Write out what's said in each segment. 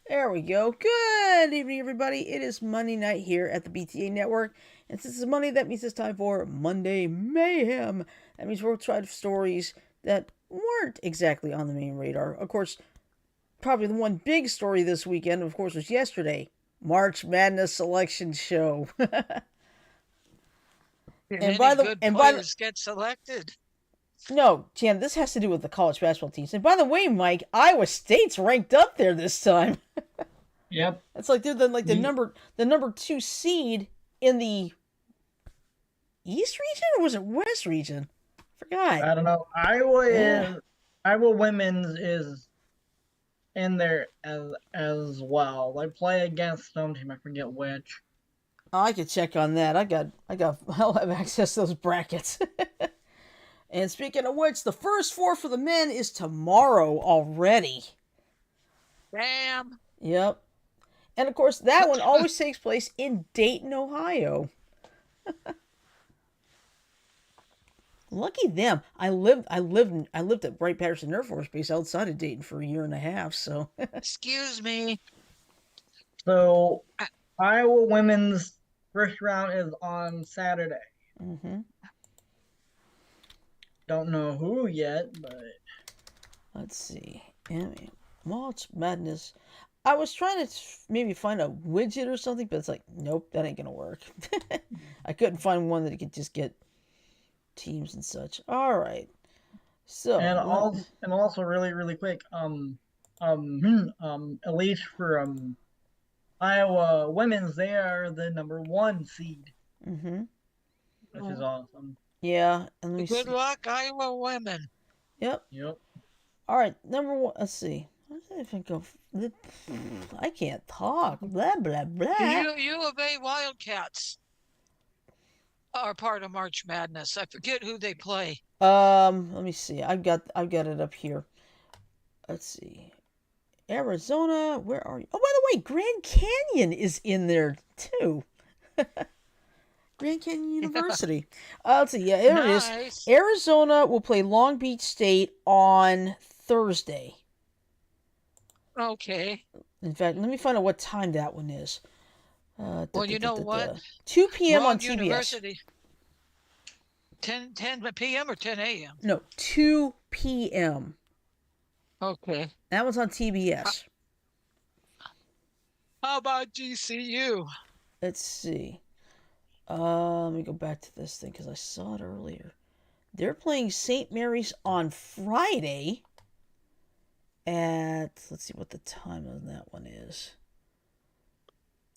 There we go. Good evening, everybody. It is Monday night here at the BTA Network. And since it's Monday, that means it's time for Monday Mayhem. That means we'll try stories that weren't exactly on the main radar. Of course, probably the one big story this weekend, of course, was yesterday. March Madness Selection Show. Did and any by the good and by the players get selected? no, Jan, this has to do with the college basketball teams. And by the way, Mike, Iowa State's ranked up there this time. Yep. It's like they're the number two seed in the East region, or was it West region? Forgot. I don't know. Iowa women's is in there as well. They play against some team. I forget which. Oh, I could check on that. I'll have access to those brackets. And speaking of which, the first four for the men is tomorrow already. Damn. Yep. And of course, that one always takes place in Dayton, Ohio. Lucky them. I lived at Wright Patterson Air Force Base outside of Dayton for a year and a half. So. Excuse me. So Iowa women's first round is on Saturday. Mm-hmm. Don't know who yet, but Let's see. March Madness. I was trying to maybe find a widget or something, but it's like, nope, that ain't gonna work. I couldn't find one that could just get teams and such. All right. So and also really quick, at least for Iowa women's, they are the number one seed, mm-hmm. which is awesome. Yeah, and let me Good see. luck, Iowa women. Yep. All right, number one. Let's see. What did I think of? I can't talk. Blah blah blah. U of A Wildcats are part of March Madness. I forget who they play. Let me see. I've got it up here. Let's see. Arizona, where are you? Oh, by the way, Grand Canyon is in there too. Grand Canyon University. Let's see. Yeah, there Nice. it is. Arizona will play Long Beach State on Thursday. Okay. In fact, let me find out what time that one is. Well, you know what? 2 p.m. Wrong on TBS. University. 10 p.m. or 10 a.m.? No, 2 p.m. Okay. That one's on TBS. How about GCU? Let's see. Let me go back to this thing because I saw it earlier. They're playing St. Mary's on Friday at, let's see what the time on that one is.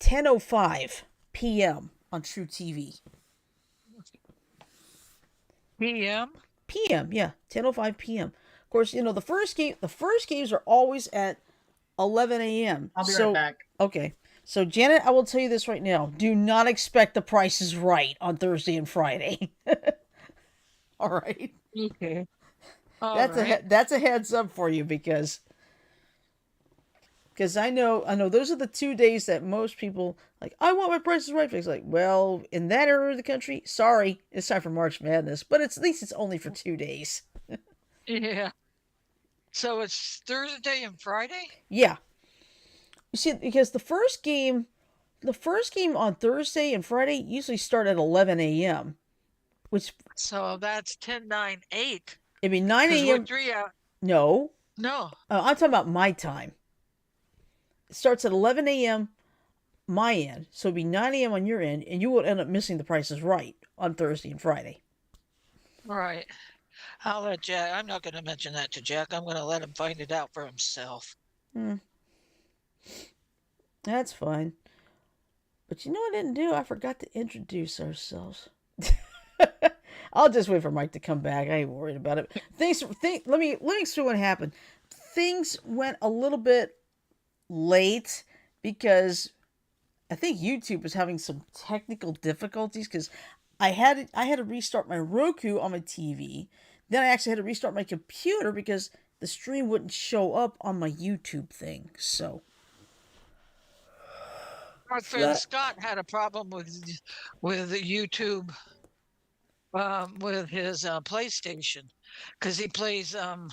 10:05 p.m. on True TV. PM? PM, yeah, 10:05 p.m. Of course, you know the first games are always at 11 a.m. I'll be right back. Okay. So, Janet, I will tell you this right now. Do not expect the Price is Right on Thursday and Friday. All right. Okay. That's a heads up for you because I know those are the 2 days that most people like. I want my Price is Right fix. Like, well, in that area of the country, sorry, it's time for March Madness. But at least it's only for 2 days. Yeah. So it's Thursday and Friday? Yeah. You see, because the first game on Thursday and Friday usually start at 11 a.m. So that's 10, 9, 8. It'd be 9 a.m. 3 hours. No. No. I'm talking about my time. It starts at 11 a.m. my end, so it'd be 9 a.m. on your end, and you will end up missing the Price is Right on Thursday and Friday. Right. I'll let Jack. I'm not going to mention that to Jack. I'm going to let him find it out for himself. That's fine. But you know what I didn't do? I forgot to introduce ourselves. I'll just wait for Mike to come back. I ain't worried about it. Let me explain what happened. Things went a little bit late because I think YouTube was having some technical difficulties because I had to restart my Roku on my TV. Then I actually had to restart my computer because the stream wouldn't show up on my YouTube thing. So My friend Scott had a problem with YouTube with his PlayStation because he plays a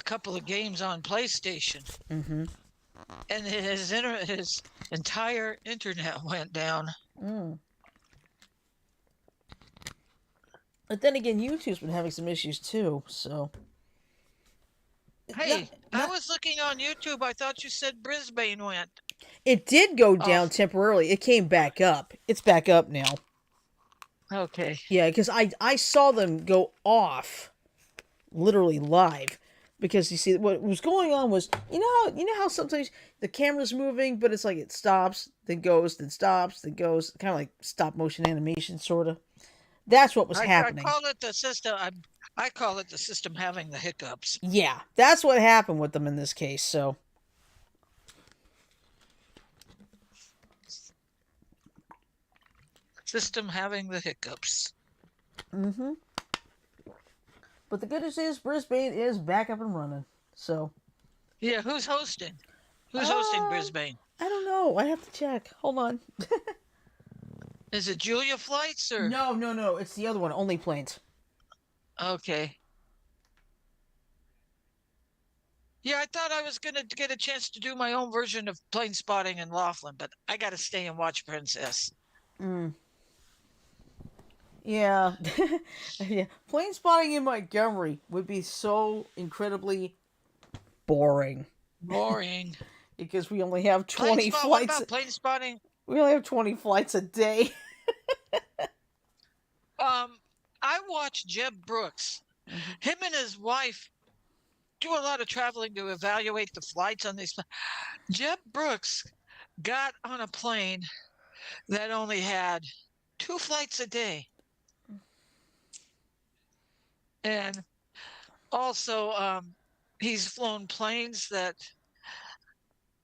couple of games on PlayStation. Mm-hmm. and his entire internet went down. Mm. But then again, YouTube's been having some issues too, so. Hey, I Not- was looking on YouTube. I thought you said Brisbane went It did go down off. temporarily. It came back up. It's back up now. Okay. Yeah, because I saw them go off, literally live, because you see what was going on was you know how sometimes the camera's moving, but it's like it stops, then goes, then stops, then goes, kind of like stop motion animation, sort of. That's what was I happening. call it the system. I call it the system having the hiccups. Yeah, that's what happened with them in this case. So. System having the hiccups. Mm-hmm. But the good news is Brisbane is back up and running. So. Yeah, who's hosting? Who's hosting Brisbane? I don't know. I have to check. Hold on. Is it Julia Flights or? No. It's the other one. Only Planes. Okay. Yeah, I thought I was gonna get a chance to do my own version of plane spotting in Laughlin, but I gotta stay and watch Princess. Mm. Yeah. Yeah. Plane spotting in Montgomery would be so incredibly boring Boring. because we only have Plane 20 spot. What flights. about plane spotting? We only have 20 flights a day. I watched Jeb Brooks. Mm-hmm. Him and his wife do a lot of traveling to evaluate the flights on these. Jeb Brooks got on a plane that only had 2 flights a day. And also, he's flown planes that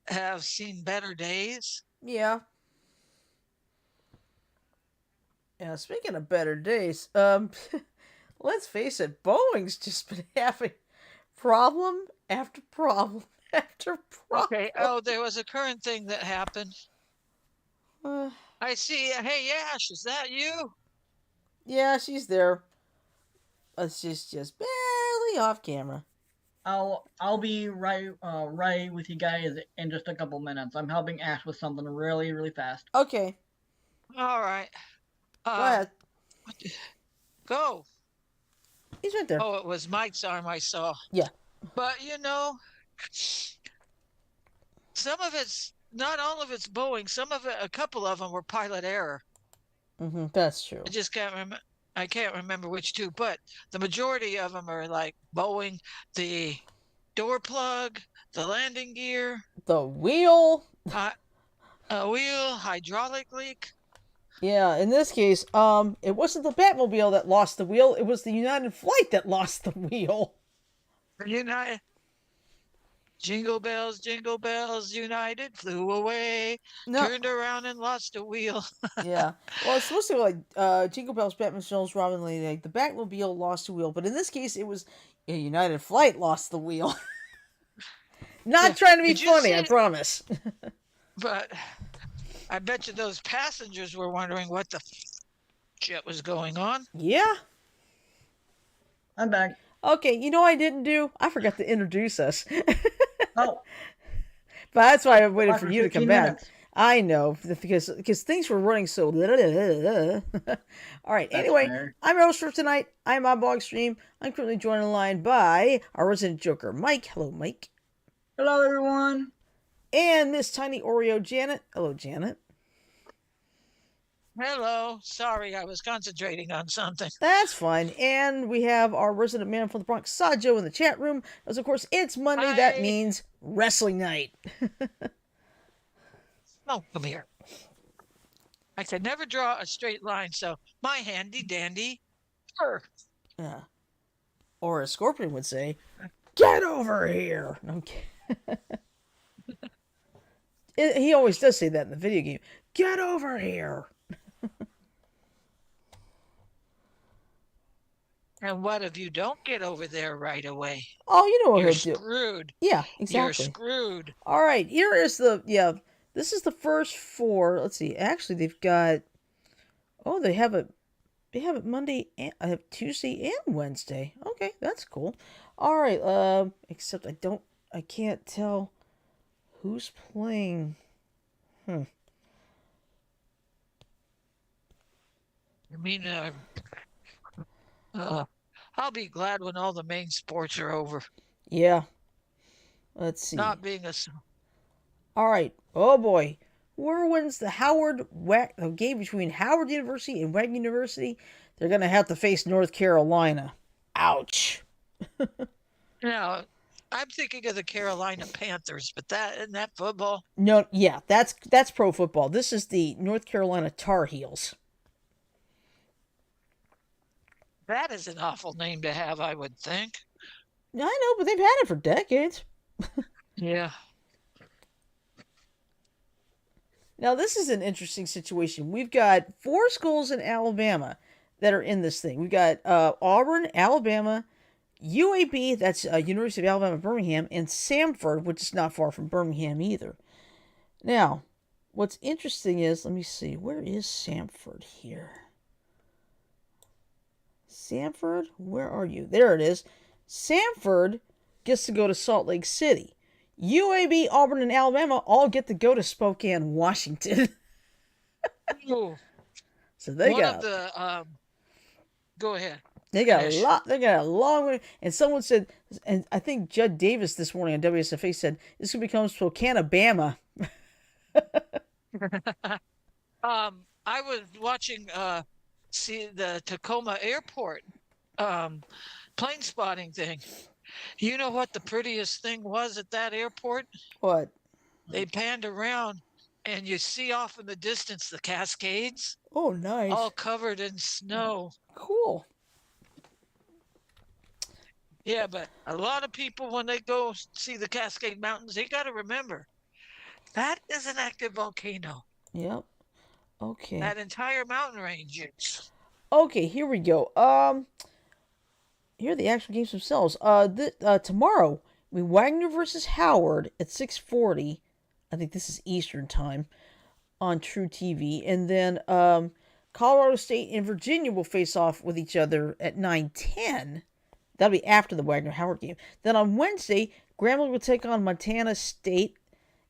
have seen better days. Yeah. Yeah, speaking of better days, let's face it, Boeing's just been having problem after problem after problem. Okay. Oh, there was a current thing that happened. Uh, I see. Hey, Ash, is that you? yeah, she's there. She's just barely off camera. I'll be right with you guys in just a couple minutes. I'm helping Ash with something really, really fast. Okay, All right. go ahead. Go. He's right there. Oh, it was Mike's arm I saw. Yeah. But some of it's not all of it's Boeing. Some of it, a couple of them were pilot error. Mm-hmm, that's true. I just can't remember. I can't remember which two, but the majority of them are like Boeing, the door plug, the landing gear, The wheel. a wheel, hydraulic leak. Yeah, in this case, it wasn't the Batmobile that lost the wheel. It was the United Flight that lost the wheel. United. Jingle bells, United flew away, No. turned around and lost a wheel. Yeah. Well, it's supposed to be like Jingle Bells, Batman Jones, Robin Lady. Like, the Batmobile lost the wheel, but in this case, it was a United Flight lost the wheel. Not Yeah. trying to be Did you funny, I see- promise. But I bet you those passengers were wondering what the shit was going on. Yeah. I'm back. Okay, you know what I didn't do? I forgot to introduce us. Oh, But that's why I waited Why, for for you to come 15 back. minutes? I know, because things were running so. All right. That's Anyway, fair. I'm your host for tonight. I'm on Bog Stream. I'm currently joined on the line by our resident Joker, Mike. Hello, Mike. Hello, everyone. And Miss Tiny Oreo, Janet. Hello, Janet. Hello. Sorry, I was concentrating on something. That's fine. And we have our resident man from the Bronx, Sajo, in the chat room. As of course, it's Monday. That Hi. means wrestling night. Oh, come here. I could never draw a straight line, so my handy dandy. Sure. Yeah. Or as Scorpion would say, get over here. Okay. He always does say that in the video game. Get over here. And what if you don't get over there right away? Oh, you know what You're he'll do. screwed. Yeah, You're exactly. screwed. All right, here is the, yeah, this is the first 4. Let's see. Actually, they've got, oh, they have it Monday, and I have Tuesday and Wednesday. Okay, that's cool. All right, except I can't tell Who's playing? I mean, I'll be glad when all the main sports are over. Yeah. Let's see. Not being a All right. Oh boy. Whoever wins the game between Howard University and Wagner University, they're gonna have to face North Carolina. Ouch. now, I'm thinking of the Carolina Panthers, but that isn't that football. No, yeah, that's pro football. This is the North Carolina Tar Heels. That is an awful name to have, I would think. I know, but they've had it for decades. Yeah. Now, this is an interesting situation. We've got 4 schools in Alabama that are in this thing. We've got Auburn, Alabama, UAB, that's University of Alabama, Birmingham, and Samford, which is not far from Birmingham either. Now, what's interesting is, let me see, where is Samford here? Samford, where are you? There it is. Samford gets to go to Salt Lake City. UAB, Auburn, and Alabama all get to go to Spokane, Washington. Ooh. So they One got of the go ahead. they got Finish. a lot. They got a long way. And someone said, and I think Judd Davis this morning on WSFA said this could become Spokane, Alabama. I was watching see the Tacoma Airport plane spotting thing. You know what the prettiest thing was at that airport? What? They panned around and you see off in the distance the Cascades Oh, nice. all covered in snow. Cool. Yeah, but a lot of people, when they go see the Cascade Mountains, they got to remember that is an active volcano. Yep. Okay. That entire mountain range is. Okay, here we go. Here are the actual games themselves. Tomorrow, Wagner versus Howard at 6:40. I think this is Eastern time on True TV, and then Colorado State and Virginia will face off with each other at 9:10. That'll be after the Wagner Howard game. Then on Wednesday, Grambling will take on Montana State,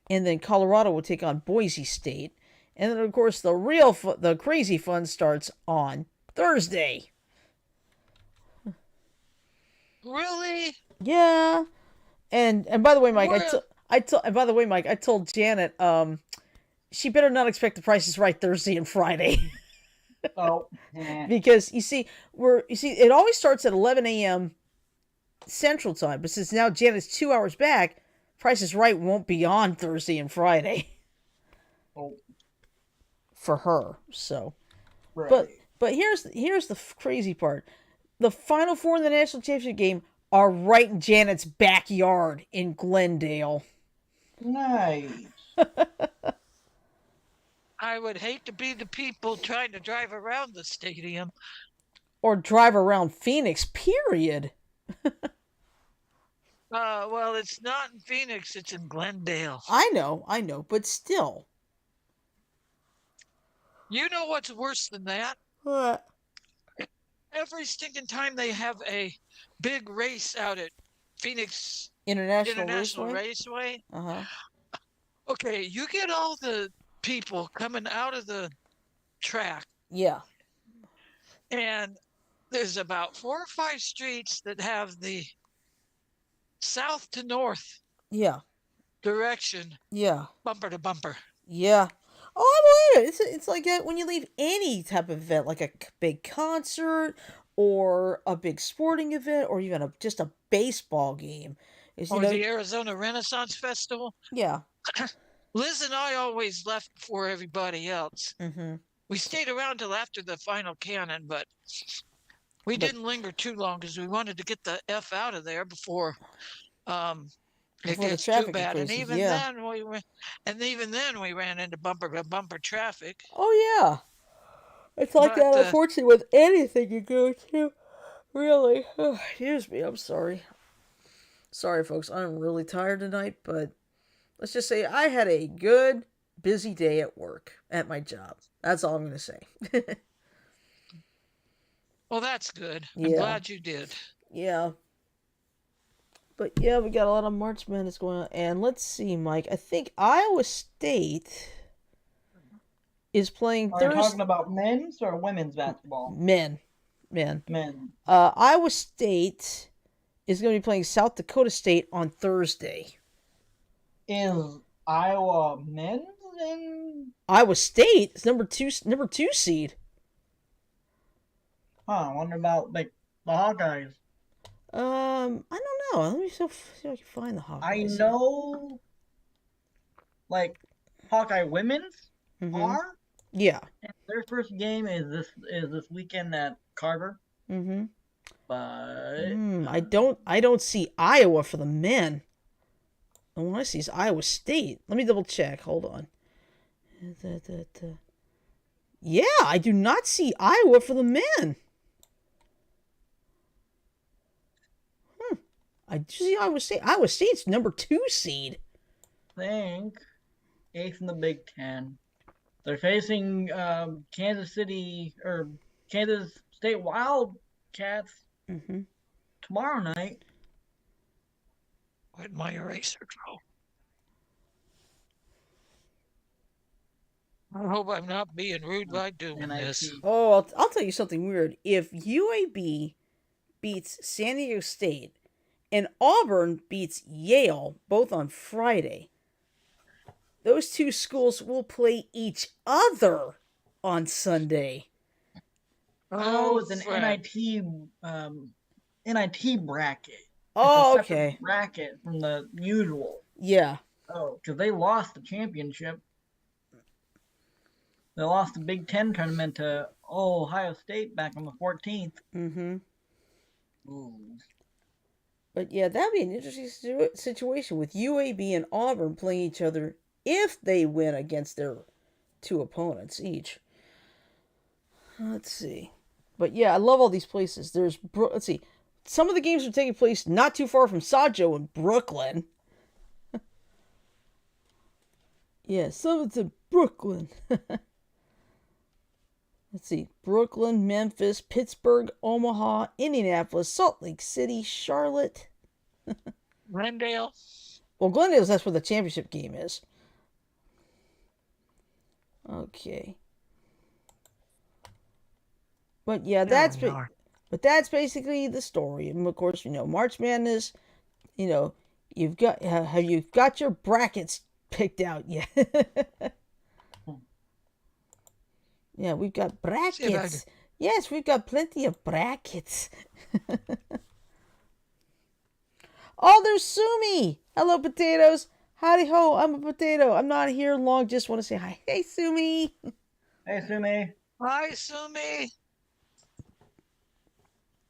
and then Colorado will take on Boise State. And then, of course, the crazy fun starts on Thursday. Really? Yeah. And by the way, Mike, What? I told Janet, she better not expect the Price is Right Thursday and Friday. Oh, yeah. Because you see, it always starts at 11 a.m. Central Time, but since now Janet's 2 hours back, Price is Right won't be on Thursday and Friday Oh, for her. So, right. but here's the crazy part: the Final Four in the national championship game are right in Janet's backyard in Glendale. Nice. I would hate to be the people trying to drive around the stadium. Or drive around Phoenix, period. Well, it's not in Phoenix, it's in Glendale. I know, but still. You know what's worse than that? What? Every stinking time they have a big race out at Phoenix International Raceway. Uh-huh. Okay, you get all the people coming out of the track, Yeah. and there's about 4 or 5 streets that have the south to north Yeah. direction, Yeah. bumper to bumper. Yeah. Oh, I believe it. It's like when you leave any type of event, like a big concert or a big sporting event or even just a baseball game. Or the Arizona Renaissance Festival. Yeah. Liz and I always left before everybody else. Mm-hmm. We stayed around till after the final cannon, but we didn't linger too long because we wanted to get the F out of there before it Before the gets too traffic bad. And increases, even yeah. then we ran into bumper to bumper traffic. Oh, yeah. It's like But, that, unfortunately, with anything you go to. Really. Oh, excuse me. I'm sorry. Sorry, folks. I'm really tired tonight, but let's just say I had a good, busy day at work, at my job. That's all I'm going to say. Well, that's good. I'm Yeah. glad you did. Yeah. But yeah, we got a lot of March Madness going on. And let's see, Mike. I think Iowa State is playing Are you Thursday. talking about men's or women's basketball? Men. Men. Iowa State is going to be playing South Dakota State on Thursday. Is Iowa men's in? Iowa State is number two seed. I wonder about like the Hawkeyes. I don't know. Let me see if I can find the Hawkeyes. I know, like Hawkeye women's are. Yeah. And their first game is this weekend at Carver. But I don't see Iowa for the men. The one I see is Iowa State. Let me double check. Hold on. Yeah, I do not see Iowa for the men. I do see Iowa State. Iowa State's number 2 seed. I think 8th in the Big Ten. They're facing Kansas City or Kansas State Wildcats tomorrow night. Where'd my eraser go? I hope I'm not being rude by doing this. Oh, I'll tell you something weird. If UAB beats San Diego State and Auburn beats Yale, both on Friday, those two schools will play each other on Sunday. Oh, it's an NIT bracket. Oh, okay. Bracket from the usual. Yeah. Oh, because they lost the championship. They lost the Big Ten tournament to Ohio State back on the 14th. Ooh. But yeah, that'd be an interesting situation with UAB and Auburn playing each other if they win against their two opponents each. Let's see. But yeah, I love all these places. Let's see. Some of the games are taking place not too far from Sajo in Brooklyn. Yeah, some of it's in Brooklyn. Let's see. Brooklyn, Memphis, Pittsburgh, Omaha, Indianapolis, Salt Lake City, Charlotte. Glendale. Well, Glendale's, that's where the championship game is. Okay. But yeah, that's basically the story. And of course, March Madness, have you got your brackets picked out yet? Yeah, we've got brackets. Yes, we've got plenty of brackets. Oh, there's Sumi. Hello, potatoes. Howdy ho, I'm a potato. I'm not here long, just want to say hi. Hey, Sumi. Hey, Sumi. Hi, Sumi.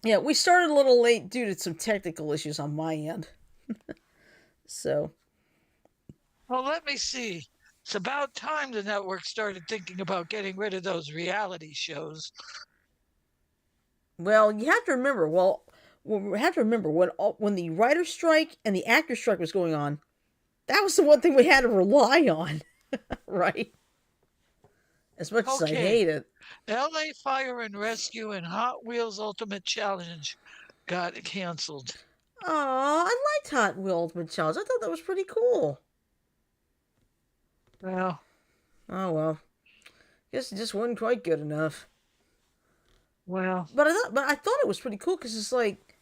Yeah, we started a little late due to some technical issues on my end. So. Well, let me see. It's about time the network started thinking about getting rid of those reality shows. Well, you have to remember. When the writer's strike and the actor's strike was going on, that was the one thing we had to rely on, right? As much as I hate it. LA Fire and Rescue and Hot Wheels Ultimate Challenge got canceled. Aw, I liked Hot Wheels Ultimate Challenge. I thought that was pretty cool. Well. Oh, well. Guess it just wasn't quite good enough. Well. But I thought it was pretty cool because it's like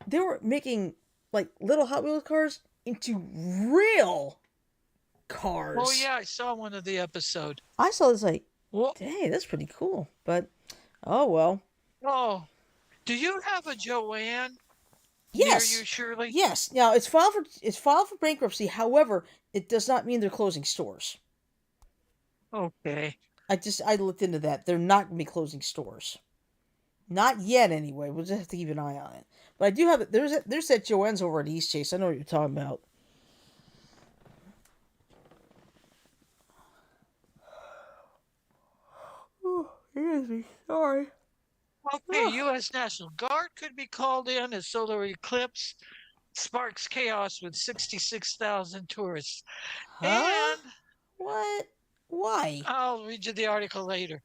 they were making like little Hot Wheels cars into real cars. Oh, yeah, I saw one of the episodes. I saw this like, hey, that's pretty cool. But, oh, well. Oh, do you have a Joanne? Yes. Near you, Shirley? Yes. Now, it's filed for bankruptcy. However, it does not mean they're closing stores. Okay. I looked into that. They're not going to be closing stores. Not yet, anyway. We'll just have to keep an eye on it. But I do have it. There's that Joanne's over at East Chase. I know what you're talking about. Oh, excuse me. Sorry. Okay, U.S. National Guard could be called in as solar eclipse sparks chaos with 66,000 tourists. Huh? And what? Why? I'll read you the article later.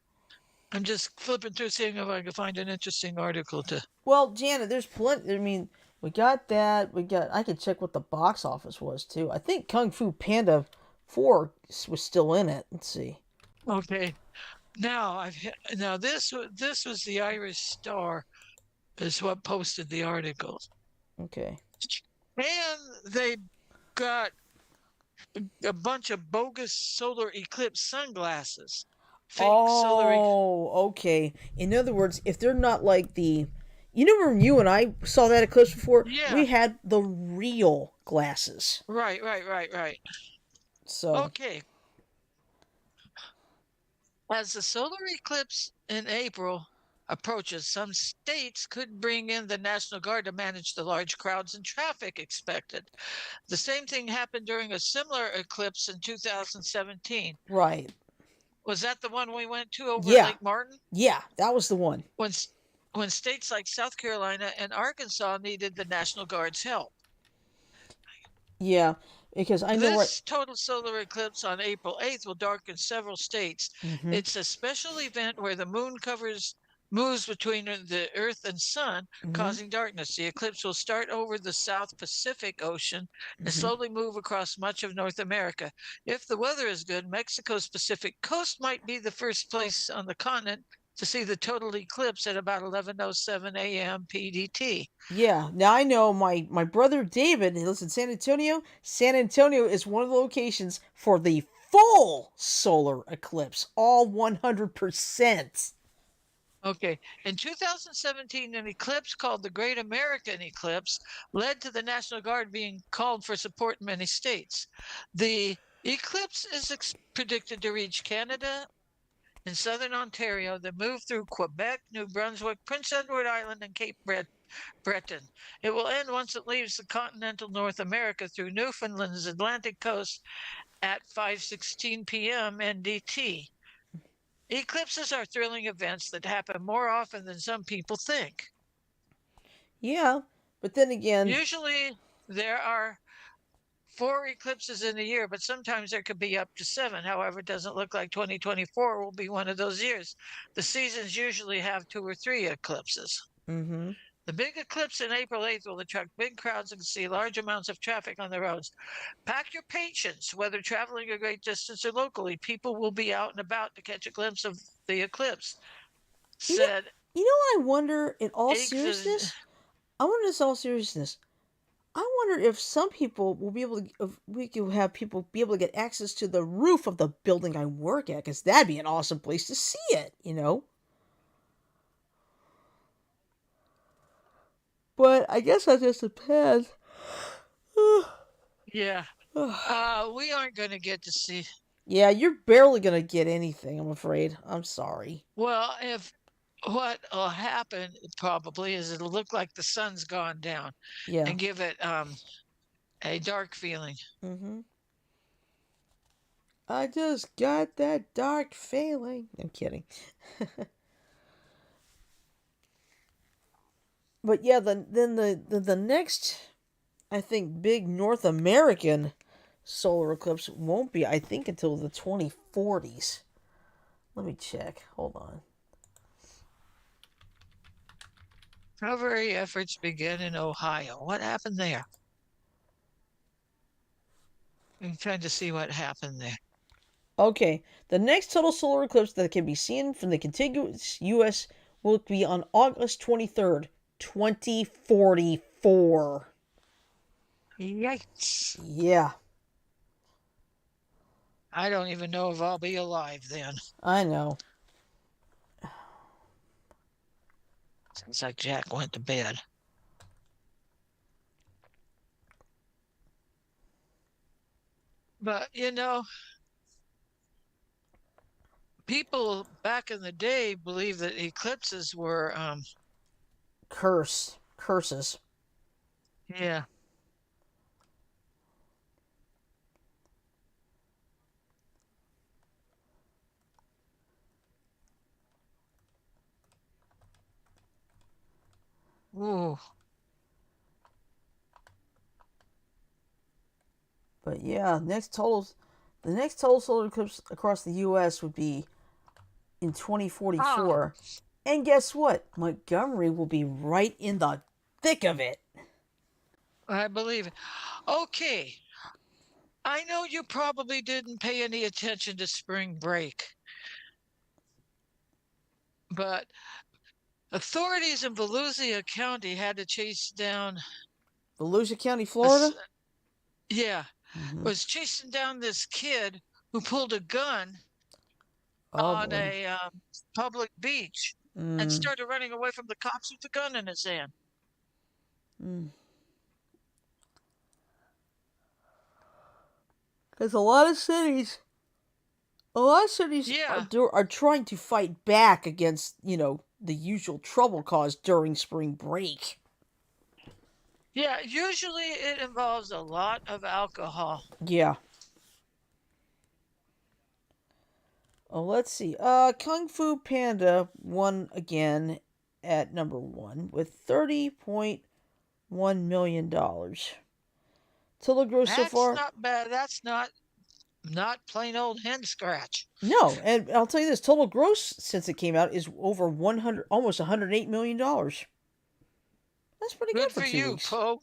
I'm just flipping through seeing if I can find an interesting article to. Well, Janet, there's plenty. I mean, We got that. I could check what the box office was too. I think Kung Fu Panda 4 was still in it. Let's see. Okay. Now this was the Irish Star is what posted the article. Okay. And they got a bunch of bogus solar eclipse sunglasses. Fake solar Oh, okay. In other words, if they're not like the, you know, when you and I saw that eclipse before, Yeah, we had the real glasses. right. So, Okay. As the solar eclipse in April approaches, some states could bring in the National Guard to manage the large crowds and traffic expected. The same thing happened during a similar eclipse in 2017. right. Was that the one we went to over at Yeah, Lake Martin? yeah, that was the one. When when states like South Carolina and Arkansas needed the National Guard's help. Yeah, because I know right. This total solar eclipse on April 8th will darken several states. Mm-hmm, It's a special event where the moon moves between the Earth and Sun, mm-hmm, causing darkness. The eclipse will start over the South Pacific Ocean and mm-hmm. slowly move across much of North America. If the weather is good, Mexico's Pacific coast might be the first place on the continent to see the total eclipse at about 11:07 a.m. PDT. Yeah, now I know my brother David, he lives in San Antonio. San Antonio is one of the locations for the full solar eclipse, all 100%. Okay. In 2017, an eclipse called the Great American Eclipse led to the National Guard being called for support in many states. The eclipse is predicted to reach Canada and southern Ontario, then move through Quebec, New Brunswick, Prince Edward Island, and Cape Breton. It will end once it leaves the continental North America through Newfoundland's Atlantic coast at 5:16 p.m. NDT. Eclipses are thrilling events that happen more often than some people think. Yeah, but then again, Usually there are 4 eclipses in a year, but sometimes there could be up to 7. However, it doesn't look like 2024 will be one of those years. The seasons usually have 2 or 3 eclipses. mm-hmm. The big eclipse in April 8th will attract big crowds and see large amounts of traffic on the roads. Pack your patience, whether traveling a great distance or locally. People will be out and about to catch a glimpse of the eclipse, You know, said I wonder in all Iggs. seriousness, I wonder in all seriousness, I wonder if some people will be able to, if we could have people be able to get access to the roof of the building I work at, because that'd be an awesome place to see it, you know? But I guess that just depends. Yeah. We aren't going to get to see. Yeah, you're barely gonna get anything, I'm afraid. I'm sorry. Well, if what will happen probably is it'll look like the sun's gone down Yeah. and give it a dark feeling. Mm-hmm. I just got that dark feeling. I'm kidding. But yeah, the next, I think, big North American solar eclipse won't be, I think, until the 2040s. Let me check. Hold on. Recovery efforts begin in Ohio. What happened there? I'm trying to see what happened there. Okay, the next total solar eclipse that can be seen from the contiguous U.S. will be on August 23rd, 2044. Yikes. Yeah, I don't even know if I'll be alive then. I know. Seems like Jack went to bed. But, people back in the day believed that eclipses were, Curses. yeah. Ooh. But yeah, the next total solar eclipse across the U.S. would be in 2044. And guess what? Montgomery will be right in the thick of it. I believe it. Okay. I know you probably didn't pay any attention to spring break, but authorities in Volusia County had to chase down Volusia County, a Florida. yeah, Mm-hmm. was chasing down this kid who pulled a gun Oh on boy. a public beach and Mm. started running away from the cops with the gun in his hand. Mm. Because a lot of cities Yeah, are trying to fight back against the usual trouble caused during spring break. yeah. Usually it involves a lot of alcohol. Yeah. Oh, let's see. Kung Fu Panda won again at number one with $30.1 million. Total gross so That's far. not bad. That's not plain old hen scratch. No, and I'll tell you this: total gross since it came out is over 100, almost $108 million. That's pretty good Good for for two you, weeks. Poe.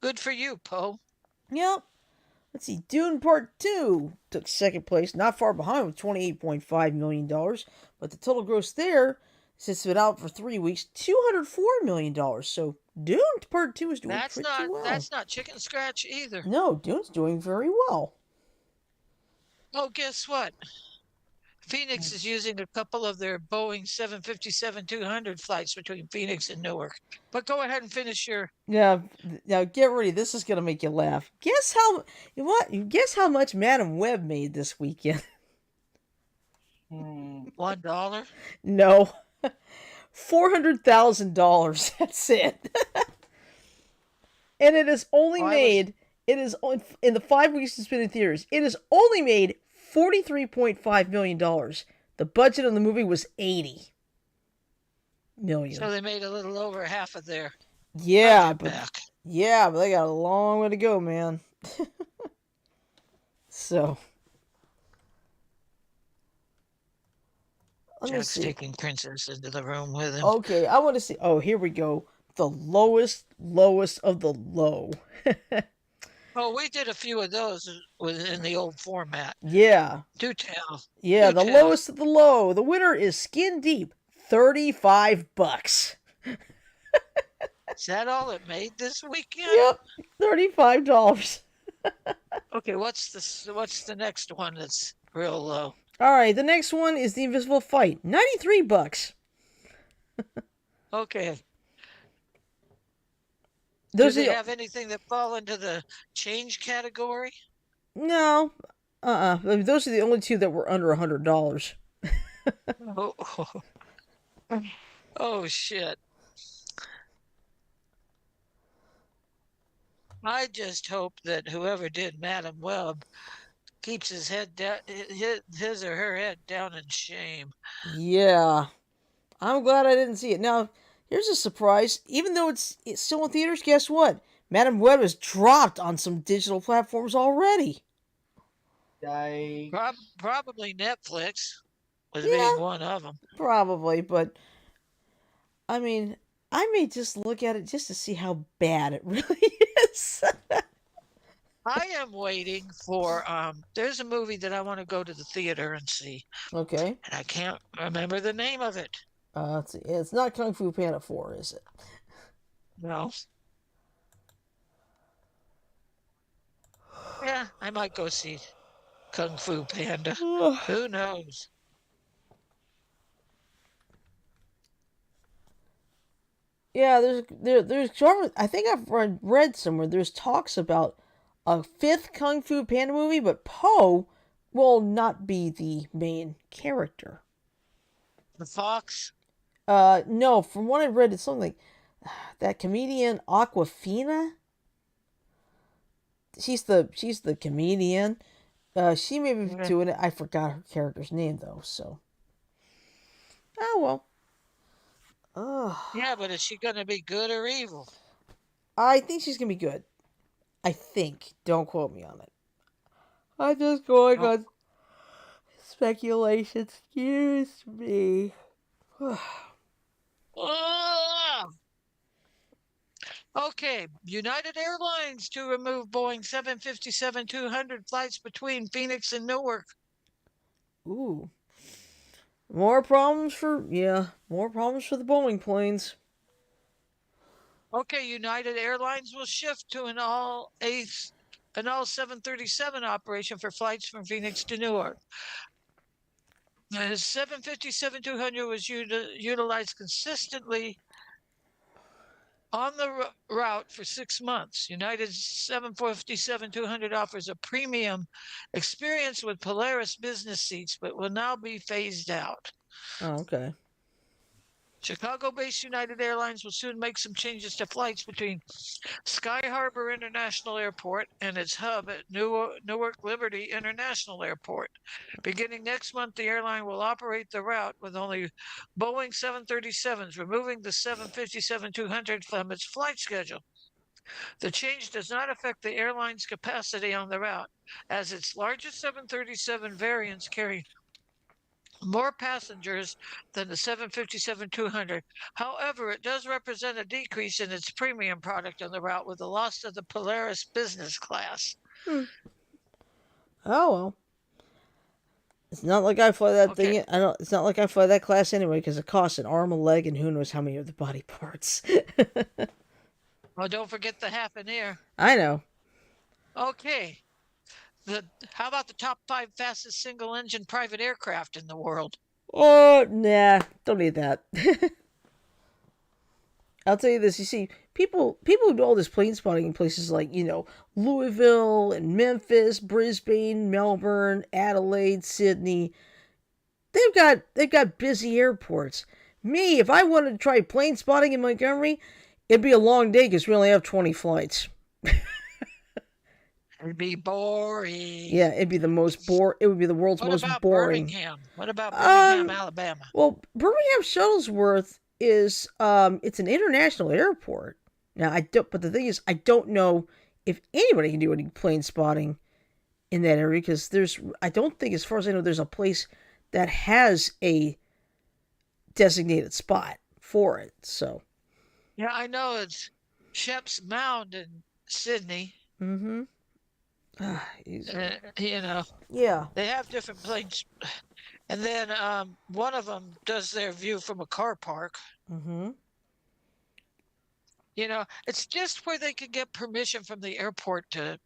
Good for you, Poe. Yep. Let's see. Dune Part 2 took second place, not far behind with $28.5 million. But the total gross there, since it's been out for 3 weeks, $204 million. So Dune Part 2 is doing That's pretty not well. that's not chicken scratch either. No, Dune's doing very well. Oh, guess what? Phoenix is using a couple of their Boeing 757-200 flights between Phoenix and Newark. But go ahead and finish your. Yeah, now get ready. This is gonna make you laugh. Guess how much Madam Web made this weekend? $1. No, $400,000. That's it. And it has only Why was made. It is in the 5 weeks it's been in theaters. It has only made $43.5 million. The budget of the movie was $80 million. so they made a little over half of their Yeah, budget but back. they got a long way to go, man. So let me Jack's see. taking Princess into the room with him. Okay, I want to see. Oh, here we go. The lowest of the low. Oh, we did a few of those in the old format. Yeah, Do tell. yeah, Do the tell. lowest of the low. The winner is Skin Deep, $35. Is that all it made this weekend? Yep, $35. Okay, what's the next one that's real low? All right, the next one is The Invisible Fight, $93. Okay. Do Those are they the, have anything that fall into the change category? no, Those are the only two that were under $100. Oh, oh shit. I just hope that whoever did Madam Web keeps his head down, his or her head down in shame. Yeah, I'm glad I didn't see it. Now, here's a surprise. Even though it's still in theaters, guess what? Madam Web is dropped on some digital platforms already. I Probably Netflix was being Yeah, one of them. probably, but I mean, I may just look at it just to see how bad it really is. I am waiting for there's a movie that I want to go to the theater and see, Okay. and I can't remember the name of it. Let's see. It's not Kung Fu Panda 4, is it? No. Yeah, I might go see Kung Fu Panda. Who knows? Yeah, there's I think I've read somewhere there's talks about a fifth Kung Fu Panda movie, but Po will not be the main character. The Fox? No, from what I've read, it's something like that comedian Aquafina. She's the comedian. She may be Yeah. doing it. I forgot her character's name though. So, oh well. Yeah, but is she going to be good or evil? I think she's gonna be good. I think. Don't quote me on it. I'm just going Oh, on speculation. Excuse me. ah! Okay, United Airlines to remove Boeing 757-200 flights between Phoenix and Newark. Ooh. More problems for the Boeing planes. Okay, United Airlines will shift to an all 737 operation for flights from Phoenix to Newark. The 757-200 was utilized consistently on the route for 6 months. United's 757-200 offers a premium experience with Polaris business seats, but will now be phased out. Oh, okay. Chicago-based United Airlines will soon make some changes to flights between Sky Harbor International Airport and its hub at Newark Liberty International Airport. Beginning next month, the airline will operate the route with only Boeing 737s, removing the 757-200 from its flight schedule. The change does not affect the airline's capacity on the route, as its largest 737 variants carry more passengers than the 757-200. However, it does represent a decrease in its premium product on the route with the loss of the Polaris business class. Hmm. Oh well. It's not like I fly that Okay. thing. I don't. It's not like I fly that class anyway because it costs an arm, a leg, and who knows how many of the body parts. Well, don't forget the half an ear. I know. Okay. How about the top 5 fastest single engine private aircraft in the world? Oh nah, don't need that. I'll tell you this. You see, people who do all this plane spotting in places like Louisville and Memphis, Brisbane, Melbourne, Adelaide, Sydney. They've got busy airports. Me, if I wanted to try plane spotting in Montgomery, it'd be a long day because we only have 20 flights. It'd be boring. Yeah, it'd be the most It would be the world's What most about boring. Birmingham? What about Birmingham, Um, Alabama? well, Birmingham Shuttlesworth is it's an international airport. Now I don't, but the thing is, I don't know if anybody can do any plane spotting in that area because I don't think, as far as I know, there's a place that has a designated spot for it. So, Yeah, I know it's Shep's Mound in Sydney. mm-hmm. Yeah. They have different planes. And then one of them does their view from a car park. Mm-hmm. It's just where they can get permission from the airport to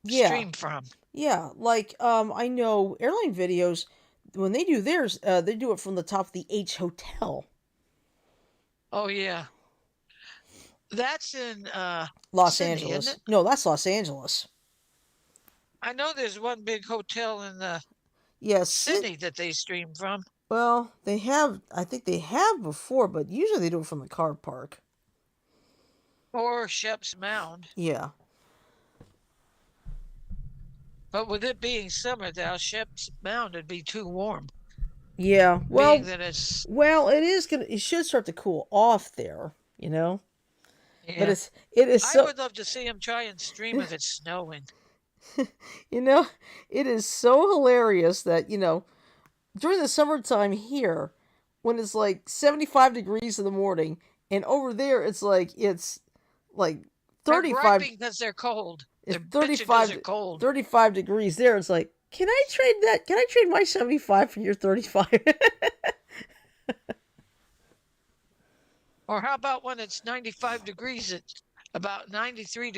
Yeah. stream from. Yeah. Like I know airline videos when they do theirs, they do it from the top of the H Hotel. Oh yeah, that's in Los Sydney, Angeles. isn't it? No, that's Los Angeles. I know there's one big hotel in Yes. Sydney that they stream from. Well, they have. I think they have before, but usually they do it from the car park. Or Shep's Mound. Yeah. But with it being summer now, Shep's Mound would be too warm. Yeah. Well, Being that it's it is gonna. It should start to cool off there. But yeah. it is I so. would love to see him try and stream if it's snowing. It is so hilarious that during the summertime here, when it's like 75 degrees in the morning, and over there it's like 35. Because they're cold. It's They're bitching 'cause they're cold. 35 degrees there. It's like, can I trade that? Can I trade my 75 for your 35? Or how about when it's 95 degrees at about 93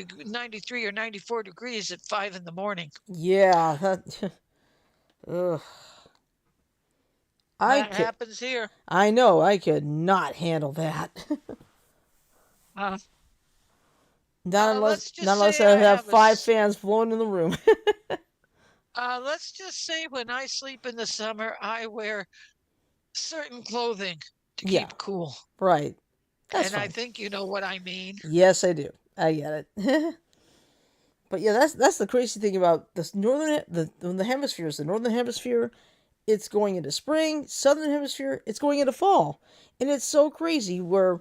or 94 degrees at 5 in the morning? Yeah. Ugh. That happens here. I know. I could not handle that. Not unless I have 5 fans blowing in the room. Let's just say when I sleep in the summer, I wear certain clothing to keep cool. Right. That's and fine. I think you know what I mean. Yes, I do. I get it. But yeah, that's the crazy thing about the hemispheres. The northern hemisphere, it's going into spring. Southern hemisphere, it's going into fall, and it's so crazy. Where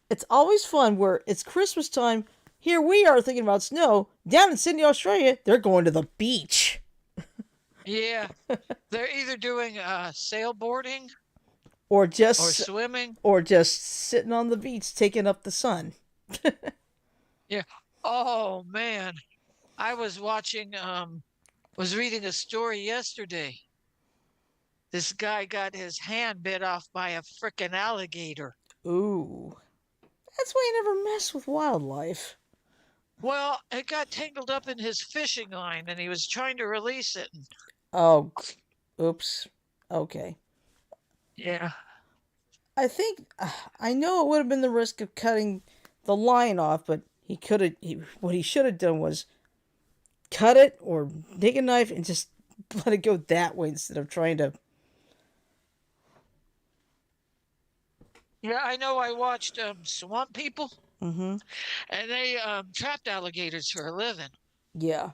it's always fun. Where it's Christmas time. Here we are thinking about snow. Down in Sydney, Australia, they're going to the beach. Yeah, they're either doing sailboarding or swimming or just sitting on the beach taking up the sun. Yeah. Oh man. I was reading a story yesterday. This guy got his hand bit off by a frickin' alligator. Ooh. That's why you never mess with wildlife. Well, it got tangled up in his fishing line and he was trying to release it. Oh, oops. Okay. Yeah. I think I know it would have been the risk of cutting the line off, but he could have. What he should have done was cut it or take a knife and just let it go that way instead of trying to. Yeah, I know I watched Swamp People Mm-hmm. and they trapped alligators for a living. Yeah.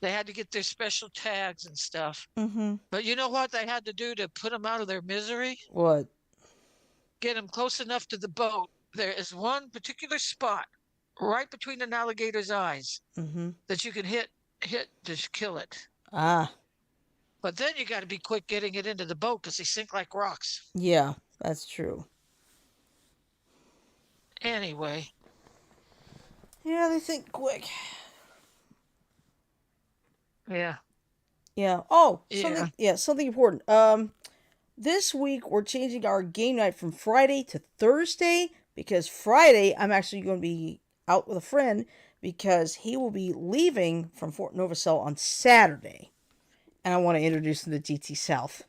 They had to get their special tags and stuff. Mm-hmm. But you know what they had to do to put them out of their misery? What? Get them close enough to the boat. There is one particular spot right between an alligator's eyes Mm-hmm. that you can hit to kill it. Ah. But then you got to be quick getting it into the boat because they sink like rocks. Yeah. That's true. Anyway, Yeah, they think quick. yeah, Yeah. Oh, yeah. something. Yeah, something important. This week we're changing our game night from Friday to Thursday because Friday I'm actually going to be out with a friend because he will be leaving from Fort Novacell on Saturday, and I want to introduce him to GT South.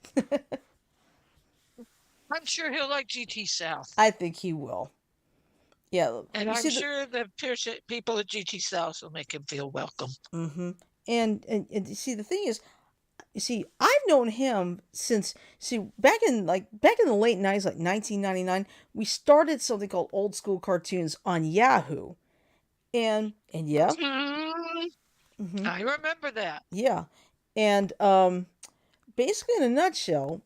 I'm sure he'll like GT South. I think he will. Yeah, And you I'm see sure the people at GT South will make him feel welcome. Mm-hmm. And you see the thing is, you see, I've known him since back in the late '90s, like 1999. We started something called Old School Cartoons on Yahoo, and yeah, mm-hmm, I remember that. yeah, and basically in a nutshell,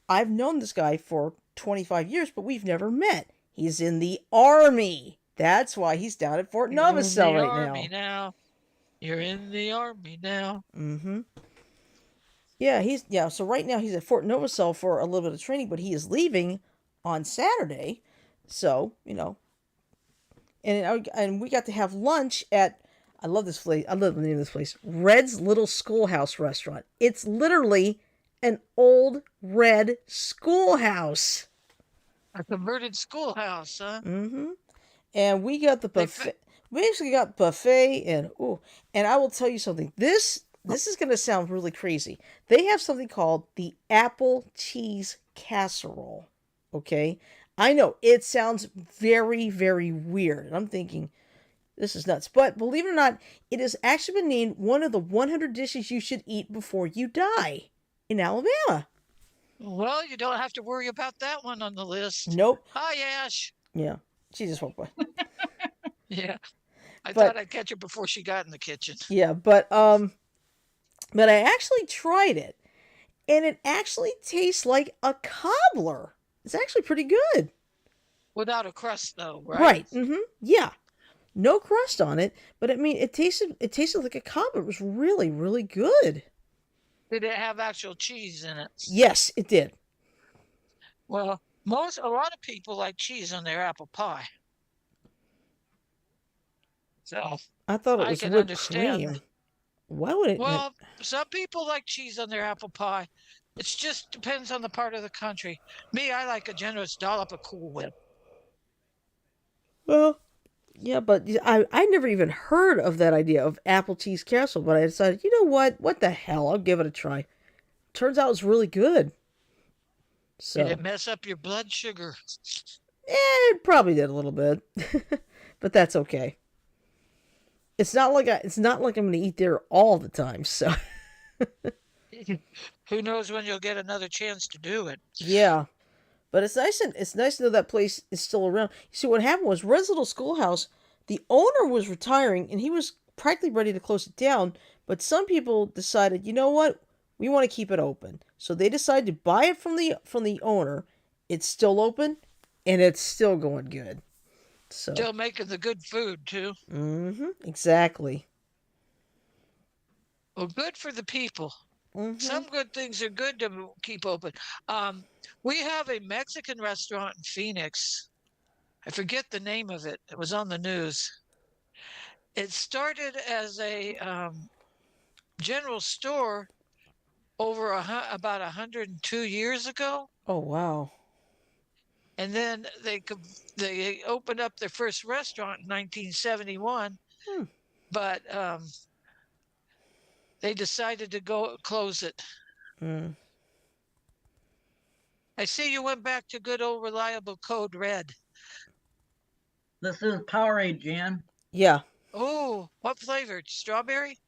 I've known this guy for 25 years, but we've never met. He's in the army. That's why he's down at Fort You're in Novacell the right army now. now. You're in the army now. Mm-hmm. Yeah. So right now he's at Fort Novacell for a little bit of training, but he is leaving on Saturday. So and we got to have lunch at. I love this place. I love the name of this place, Red's Little Schoolhouse Restaurant. It's literally an old red schoolhouse. A converted schoolhouse, huh? Mm-hmm. And we got the They buffet. We actually got buffet and I will tell you something. This is gonna sound really crazy. They have something called the apple cheese casserole. Okay? I know it sounds very, very weird. And I'm thinking, this is nuts. But believe it or not, it has actually been named one of the 100 dishes you should eat before you die in Alabama. Well, you don't have to worry about that one on the list. Nope. Hi, Ash. Yeah. She just walked by. Yeah, I But thought I'd catch her before she got in the kitchen. yeah, but I actually tried it and it actually tastes like a cobbler. It's actually pretty good. Without a crust, though, right? Right. Mm-hmm. Yeah. No crust on it, but I mean, it tasted like a cobbler. It was really, really good. Did it have actual cheese in it? Yes, it did. Well, a lot of people like cheese on their apple pie. So I thought it I was can whipped understand. cream. Why would it? Well, some people like cheese on their apple pie. It just depends on the part of the country. Me, I like a generous dollop of Cool Whip. Well, yeah, but I never even heard of that idea of apple cheese casserole. But I decided, you know what? What the hell? I'll give it a try. Turns out it's really good. Did So, it mess up your blood sugar? it probably did a little bit, but that's okay. It's not like I'm going to eat there all the time. So, Who knows when you'll get another chance to do it? yeah. But it's nice to know that place is still around. You see, what happened was Red's Little Schoolhouse. The owner was retiring, and he was practically ready to close it down. But some people decided, you know what, we want to keep it open. So they decided to buy it from the owner. It's still open, and it's still going good. So, Still making the good food, too. exactly. Well, good for the people. Mm-hmm. Some good things are good to keep open. We have a Mexican restaurant in Phoenix. I forget the name of it. It was on the news. It started as a general store over about 102 years ago, Oh, wow. and then they opened up their first restaurant in 1971, Hmm. but they decided to go close it. Mm. I see you went back to good old reliable Code Red. This is Powerade, Jan. Yeah. Oh, what flavor? Strawberry?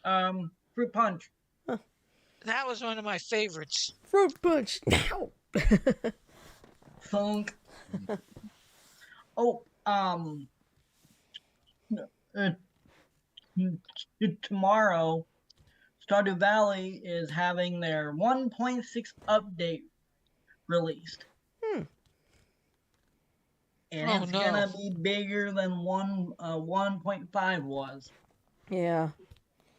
Fruit punch. That was one of my favorites. Fruit punch. Now. Funk. Oh, uh, tomorrow, Stardew Valley is having their 1.6 update released. And Oh, it's no. gonna be bigger than 1.5 was. Yeah.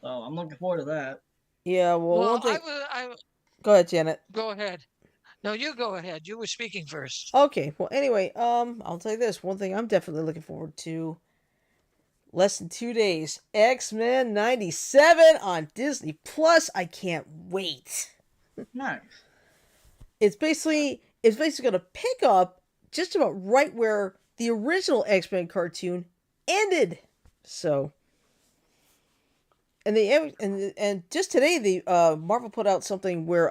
So I'm looking forward to that. Yeah. Well, Well, one thing. I Go ahead, Janet. go ahead. No, you go ahead. You were speaking first. Okay. Well, anyway, I'll tell you this. One thing I'm definitely looking forward to. Less than 2 days. X-Men 97 on Disney Plus. I can't wait. Nice. It's basically going to pick up just about right where the original X-Men cartoon ended. So, and just today the Marvel put out something where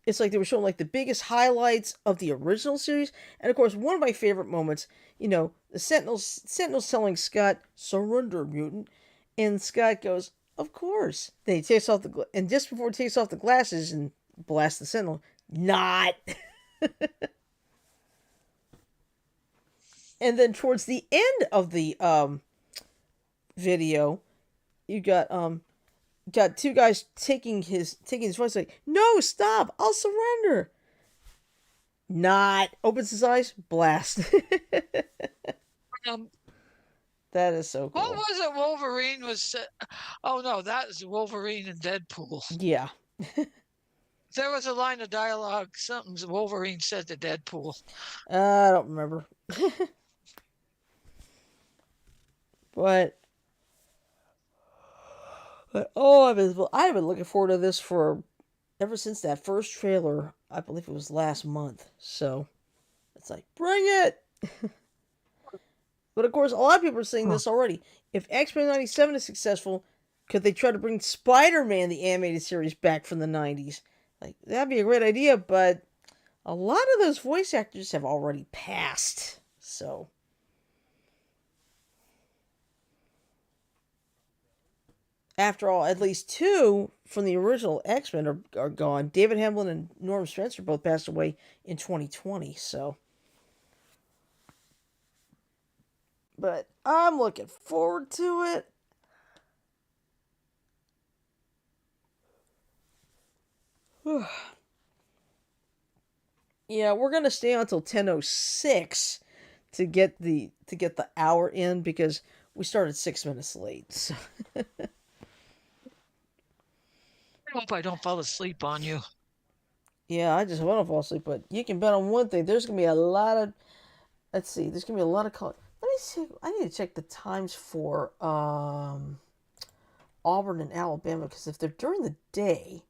it's like they were showing like the biggest highlights of the original series, and of course one of my favorite moments, the Sentinels telling Scott, "Surrender, mutant," and Scott goes, "Of course." Then he takes off and just before he takes off the glasses and blasts the Sentinel, not. And then towards the end of the video, you got two guys taking his voice like, "No, stop! I'll surrender." Not opens his eyes, blast. Um, That is so what cool. was it? Wolverine was. Oh no, that was Wolverine and Deadpool. Yeah. There was a line of dialogue. Something Wolverine said to Deadpool. I don't remember. but I've been looking forward to this for ever since that first trailer. I believe it was last month. So it's like, bring it. But of course, a lot of people are saying this already. If X-Men 97 is successful, could they try to bring Spider-Man, the animated series, back from the 90s? Like, that'd be a great idea, but a lot of those voice actors have already passed. So, after all, at least two from the original X-Men are gone. David Hamlin and Norm Spencer both passed away in 2020, so. But I'm looking forward to it. Yeah, we're gonna stay until 10:06 to get the hour in because we started 6 minutes late. So. I hope I don't fall asleep on you. Yeah, I just want to fall asleep, but you can bet on one thing. There's gonna be a lot of. Let's see. There's gonna be a lot of call. Let me see. I need to check the times for Auburn and Alabama because if they're during the day,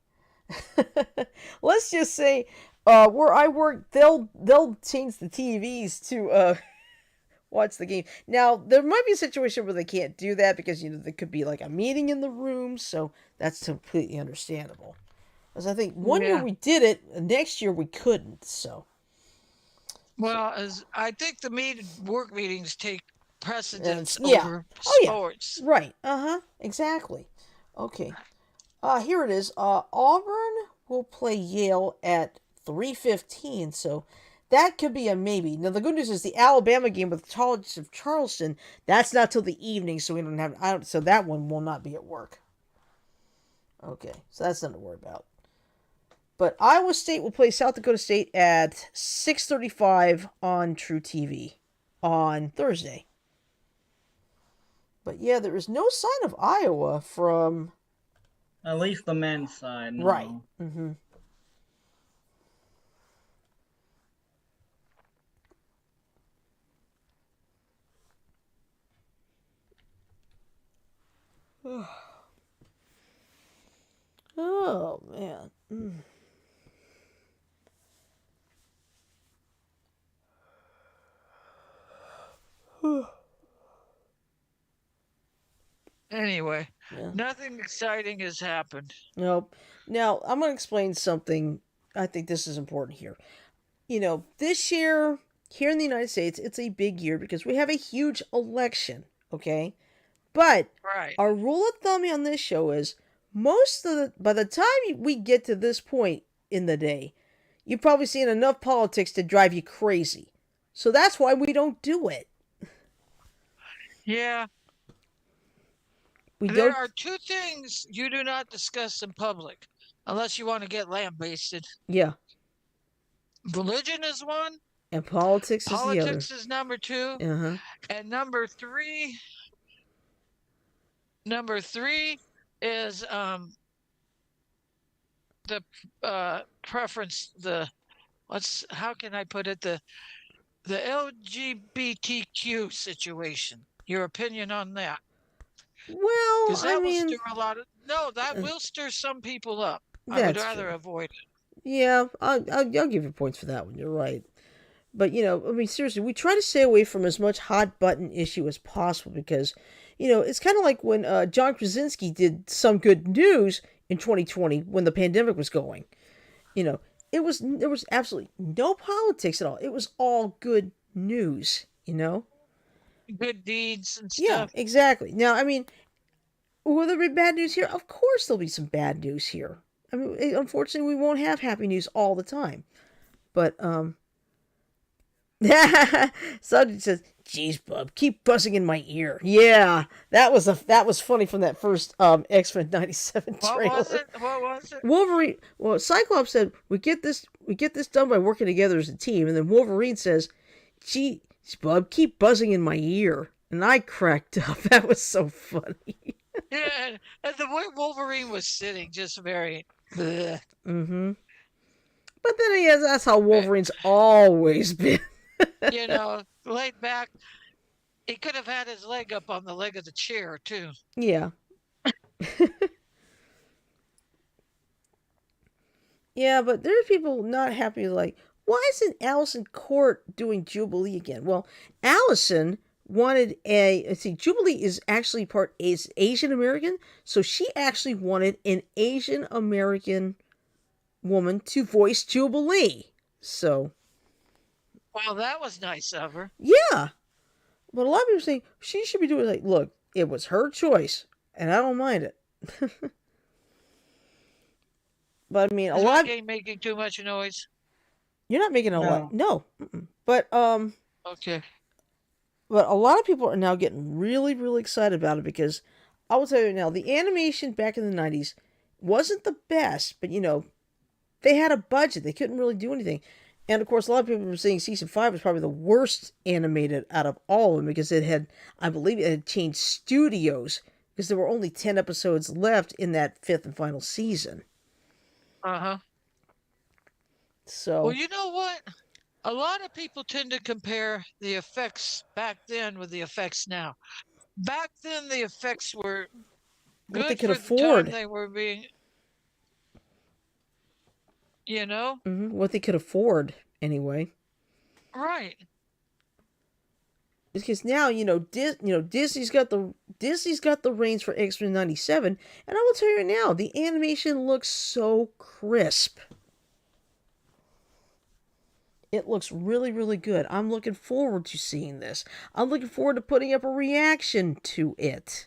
let's just say where I work, they'll change the TVs to watch the game. Now there might be a situation where they can't do that because there could be like a meeting in the room, so that's completely understandable. Because I think one year we did it, next year we couldn't. So. Well, as I think the work meetings take precedence Yeah. over Oh yeah. sports. Right. Exactly. Okay. Here it is. Auburn will play Yale at 3:15. So that could be a maybe. Now the good news is the Alabama game with College of Charleston. That's not till the evening, so we don't have. So that one will not be at work. Okay, so that's nothing to worry about. But Iowa State will play South Dakota State at 6:35 on True TV on Thursday. But yeah, there is no sign of Iowa from. At least the men's side. No. Right. Mm-hmm. Oh man. Anyway, Yeah. nothing exciting has happened. Nope. Now I'm going to explain something. I think this is important here. This year here in the United States, it's a big year because we have a huge election. Okay, but Right. our rule of thumb on this show is by the time we get to this point in the day, you've probably seen enough politics to drive you crazy. So that's why we don't do it. Yeah. We There don't. are two things you do not discuss in public unless you want to get lambasted. Yeah, Religion is one, and politics is the other. politics is number two, Uh huh. and number three is the preference, the what's how can I put it, the LGBTQ situation. Your opinion on that? Well, Because I that will mean, stir a lot of that will stir some people up. I would that's rather true. avoid it. Yeah, I'll give you points for that one. You're right. But I mean, seriously, we try to stay away from as much hot button issue as possible because, it's kind of like when John Krasinski did Some Good News in 2020 when the pandemic was going. You know, there was absolutely no politics at all. It was all good news. Good deeds and Yeah, stuff. exactly. Now, I mean, will there be bad news here? Of course, there'll be some bad news here. I mean, unfortunately, we won't have happy news all the time. But Somebody says, "Geez, bub, keep buzzing in my ear." Yeah, that was funny from that first X-Men '97 What trailer. was it? What was it? Wolverine. Well, Cyclops said, We get this done by working together as a team." And then Wolverine says, "Geez, bub, keep buzzing in my ear." And I cracked up. That was so funny. Yeah, and the way Wolverine was sitting, just very. Bleh. Mm-hmm. But then that's how Wolverine's always been. Laid back. He could have had his leg up on the leg of the chair too. Yeah. Yeah, but there's people not happy. Like, why isn't Allison Court doing Jubilee again? Well, Allison wanted Jubilee is actually is Asian American, so she actually wanted an Asian American woman to voice Jubilee. So, Well, that was nice of her. yeah, but a lot of people say she should be doing look, it was her choice, and I don't mind it. But I mean, Is my game making too much noise? You're not making a lot. No. But Okay. But a lot of people are now getting really, really excited about it because I will tell you now, the animation back in the 90s wasn't the best, but they had a budget. They couldn't really do anything. And of course, a lot of people were saying season 5 was probably the worst animated out of all of them because I believe it had changed studios because there were only 10 episodes left in that 5th and final season. Uh-huh. So. Well, you know what? A lot of people tend to compare the effects back then with the effects now. Back then, the effects were good what they could for afford. The time they were being, What they could afford, anyway. Right. Because now Disney's got the reins for X-Men '97, and I will tell you now, the animation looks so crisp. It looks really, really good. I'm looking forward to seeing this. I'm looking forward to putting up a reaction to it.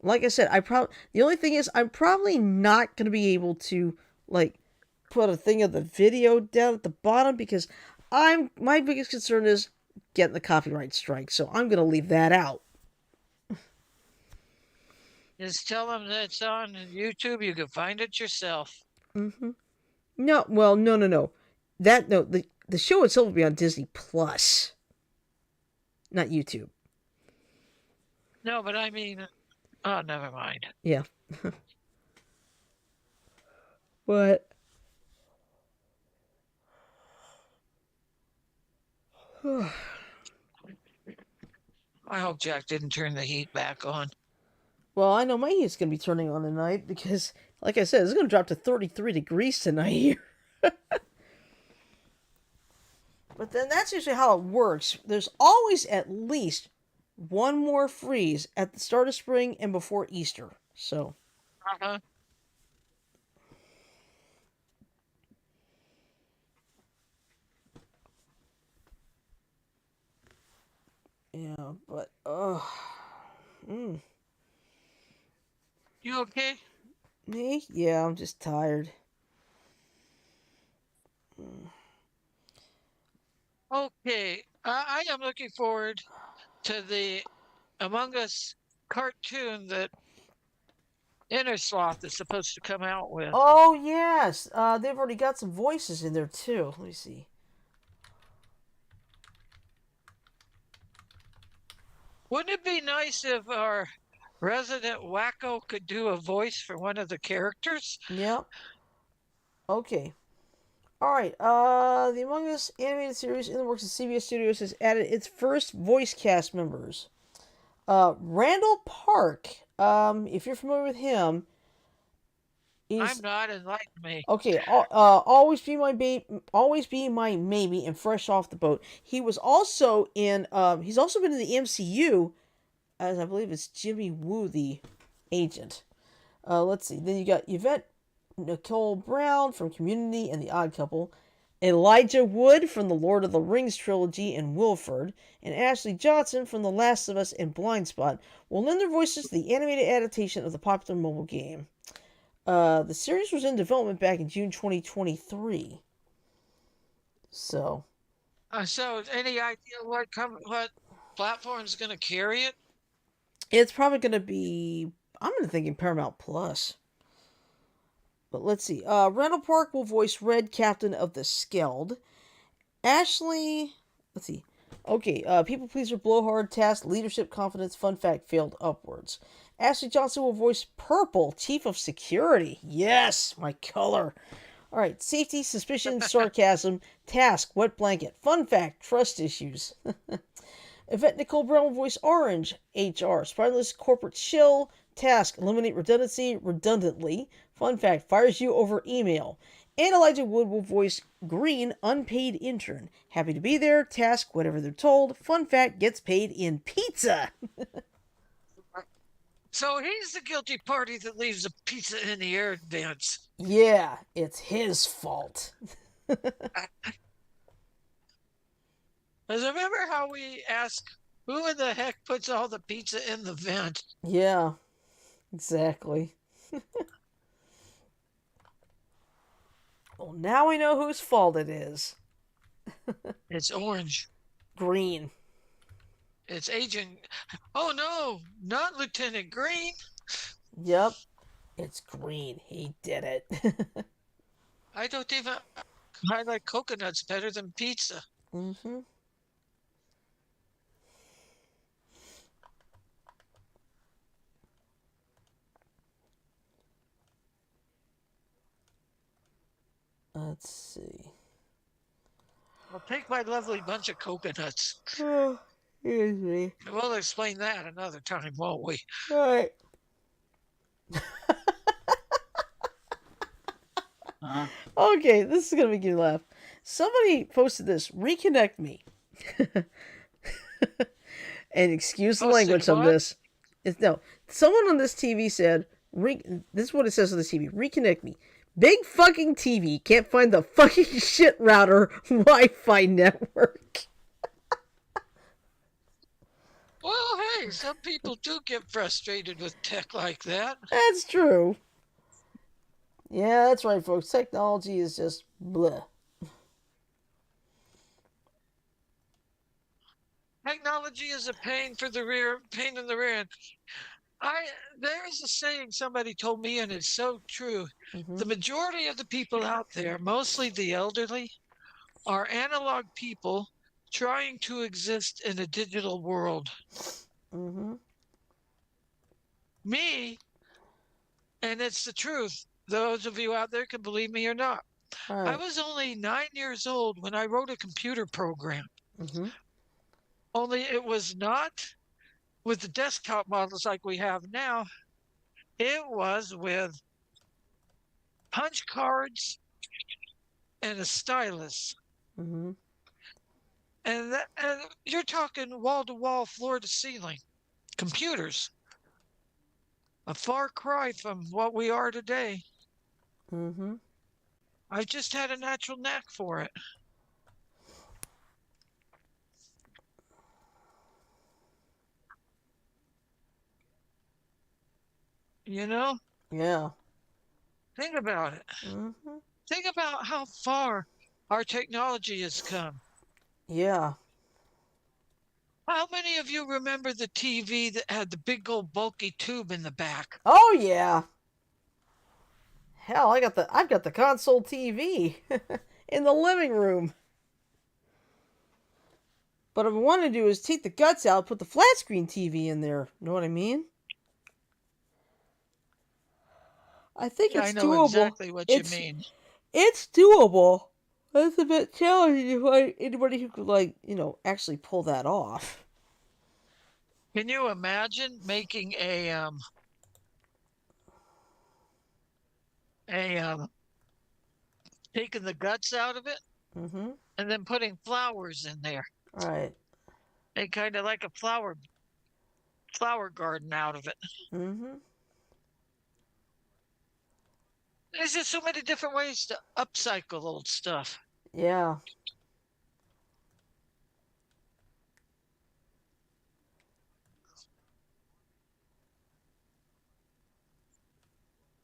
Like I said, the only thing is I'm probably not going to be able to put a thing of the video down at the bottom because my biggest concern is getting the copyright strike. So I'm going to leave that out. Just tell them that it's on YouTube. You can find it yourself. Mm-hmm. No, well, no. The show itself will be on Disney Plus, not YouTube. No, but I mean, oh, never mind. Yeah. What? I hope Jack didn't turn the heat back on. Well, I know my heat's going to be turning on tonight because, like I said, it's going to drop to 33 degrees tonight here. But then that's usually how it works. There's always at least one more freeze at the start of spring and before Easter. So, Uh-huh. yeah, but, mm, You okay? me? Yeah, I'm just tired. Okay. I am looking forward to the Among Us cartoon that Inner Sloth is supposed to come out with. Oh, yes. They've already got some voices in there, too. Let me see. Wouldn't it be nice if our resident wacko could do a voice for one of the characters? Yep. Okay. All right. The Among Us animated series in the works of CBS Studios has added its first voice cast members. Randall Park. If you're familiar with him, I'm he's not, enlighten me. okay. Always be my maybe, and fresh off the boat. He was also in. He's also been in the MCU as I believe it's Jimmy Woo, the agent. Let's see. Then you got Yvette Nicole Brown from Community and The Odd Couple, Elijah Wood from the Lord of the Rings trilogy and Wilford, and Ashley Johnson from The Last of Us and Blind Spot will lend their voices to the animated adaptation of the popular mobile game. The series was in development back in June 2023. So, So, any idea what platform's going to carry it? it's probably going to be, I'm going to thinking Paramount Plus. But let's see. Randall Park will voice Red, Captain of the Skeld. Ashley, let's see. Okay, people pleaser, blowhard, task, leadership, confidence, fun fact, failed upwards. Ashley Johnson will voice Purple, Chief of Security. Yes, my color. All right, safety, suspicion, sarcasm, task, wet blanket, fun fact, trust issues. Yvette Nicole Brown will voice Orange, HR, spineless corporate shill, task, eliminate redundancy, redundantly, fun fact, fires you over email. And Elijah Wood will voice Green, unpaid intern. Happy to be there, task, whatever they're told, fun fact, gets paid in pizza. So he's the guilty party that leaves a pizza in the air vents. Yeah, it's his fault. Because remember how we asked who in the heck puts all the pizza in the vent? Yeah, exactly. Well, now we know whose fault it is. It's Orange. Green. It's Agent. Oh no, not Lieutenant Green. Yep, it's Green. He did it. I don't even. I like coconuts better than pizza. Mm-hmm. Let's see. I'll take my lovely bunch of coconuts. Oh, excuse me. We'll explain that another time, won't we? All right. Okay, this is gonna make you laugh. Somebody posted this. Reconnect me. And excuse the Posted language on what? this. No, someone on this TV said, this is what it says on the TV. Reconnect me. Big fucking TV can't find the fucking shit router Wi-Fi network. Well, hey, some people do get frustrated with tech like that. That's true. Yeah, that's right, folks. Technology is just bleh. Technology is a pain in the rear. There is a saying somebody told me, and it's so true. Mm-hmm. The majority of the people out there, mostly the elderly, are analog people trying to exist in a digital world. Mm-hmm. Me, and it's the truth. Those of you out there can believe me or not. All I right. was only 9 years old when I wrote a computer program. Mm-hmm. Only it was not with the desktop models like we have now. It was with punch cards and a stylus. Mm-hmm. And you're talking wall to wall, floor to ceiling computers. A far cry from what we are today. Mm-hmm. I just had a natural knack for it. You know, Yeah. think about it. Mm-hmm. Think about how far our technology has come. Yeah. How many of you remember the TV that had the big old bulky tube in the back? Oh yeah. Hell, I've got the console TV in the living room. But what I want to do is take the guts out, put the flat screen TV in there. Know what I mean? I think I it's know doable. exactly what you It's mean. it's doable. It's a bit challenging to find anybody who could actually pull that off. Can you imagine making a taking the guts out of it Mm-hmm. and then putting flowers in there All right. and kind of like a flower garden out of it? Mm-hmm. There's just so many different ways to upcycle old stuff. Yeah.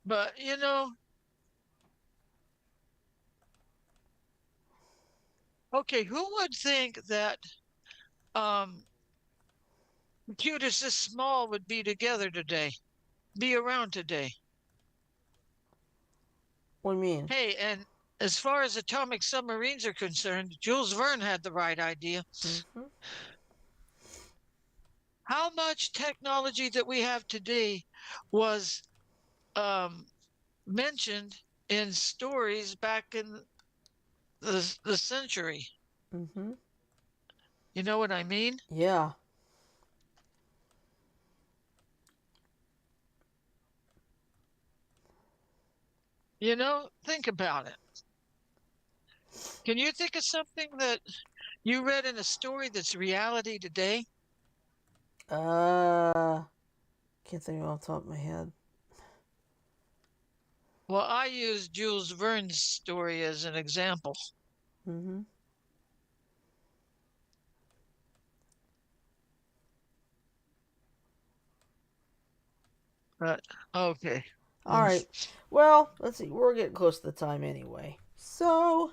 But okay, who would think that um computers this small would be together today, be around today? What do you mean? Hey, and as far as atomic submarines are concerned, Jules Verne had the right idea. Mm-hmm. How much technology that we have today was um, mentioned in stories back in the century? Mm-hmm. You know what I mean? Yeah. Think about it. Can you think of something that you read in a story that's reality today? Uh, can't think of it off the top of my head. Well, I use Jules Verne's story as an example. Mm-hmm. But okay. All right. Well, let's see. We're getting close to the time anyway. So,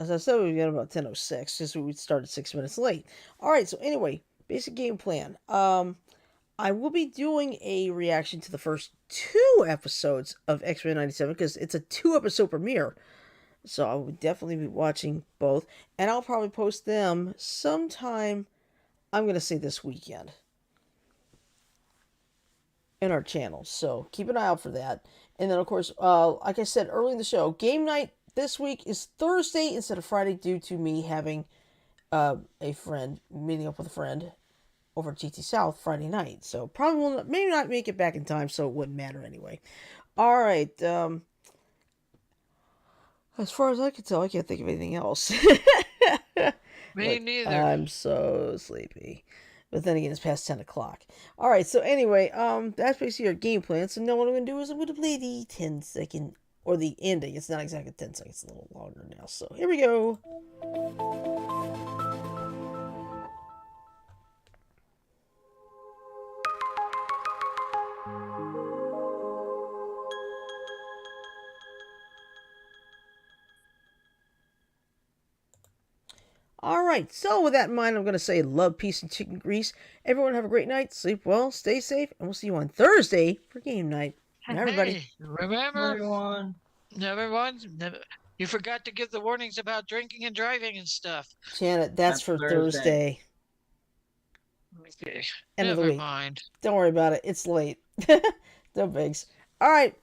as I said, we got about 10:06, just we started 6 minutes late. All right. So anyway, basic game plan. I will be doing a reaction to the first 2 episodes of X-Men '97 because it's a 2 episode premiere. So I will definitely be watching both, and I'll probably post them sometime. I'm gonna say this weekend in our channel. So keep an eye out for that. And then, of course, like I said early in the show, game night this week is Thursday instead of Friday due to me having meeting up with a friend over at GT South Friday night. So probably will not, maybe not make it back in time, so it wouldn't matter anyway. All right. As far as I can tell, I can't think of anything else. Me neither. I'm so sleepy. But then again, it's past 10 o'clock. All right, so anyway, that's basically our game plan. So now what I'm going to do is I'm going to play the 10-second, or the ending. It's not exactly 10 seconds. It's a little longer now. So here we go. All right, so with that in mind, I'm going to say love, peace, and chicken grease. Everyone have a great night. Sleep well, stay safe, and we'll see you on Thursday for game night. Good night, everybody. Hey, remember, Everyone. you forgot to give the warnings about drinking and driving and stuff. Janet, that's for Thursday. Okay, End of the never week. mind. Don't worry about it. It's late. No bigs. All right.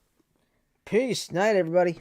Peace. Night, everybody.